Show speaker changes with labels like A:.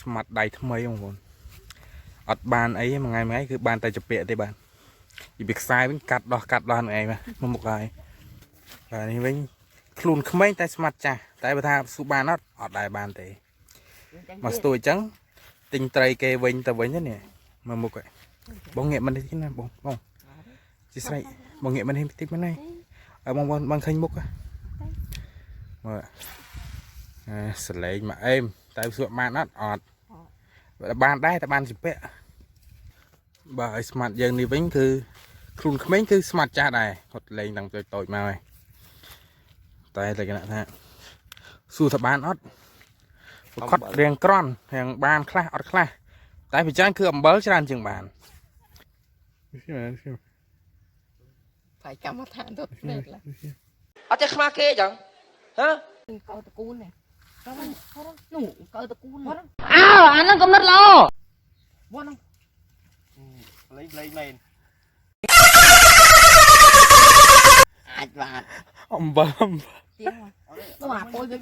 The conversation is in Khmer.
A: mặt đầy thâm mấy không còn ọt bàn ấy mà ngày cứ bàn tay chụp bẹ tay bàn thì việc sai vẫn cắt đo này mà một lại vàนี่វិញខ្លួនក្មេងតែស្មាត់ចាស់តែបើថាស៊ូបានអត់អត់ដែរបានទេមកស្ទួយអញ្ចឹងទិញត្រីគេវិញទៅវិញនេះមកមុខបងងាកមិនទេណាបងជីស្រីបងងាកមិនទេតិចមិនហើយបងឃើញមុខមើលសលេងមកអេមតែស៊ូបានអត់បានដែរតែបានជពាក់បើឲ្យស្មាត់យើងនេះវិញគឺខ្លួនក្មេងគឺស្មាត់ចាស់ដែរគាត់លេងតាំងតូចមកហើយតែលក្ខណៈថាសួរថាបានអត់គាត់រៀងក្រន់រៀងបានខ្លះអត់ខ្លះតែពិចារណាគឺអំបិលច្រើនជាងបាន
B: phải cầm một thằng tốt đẹp là
C: ở trên khma kia chẳng hả
B: câu tơ cún này nụ câu tơ cún
C: anh nó cũng rất lo
B: vốn không
C: lấy mền
A: អំបិល
B: tiếng mà nó mà tôi với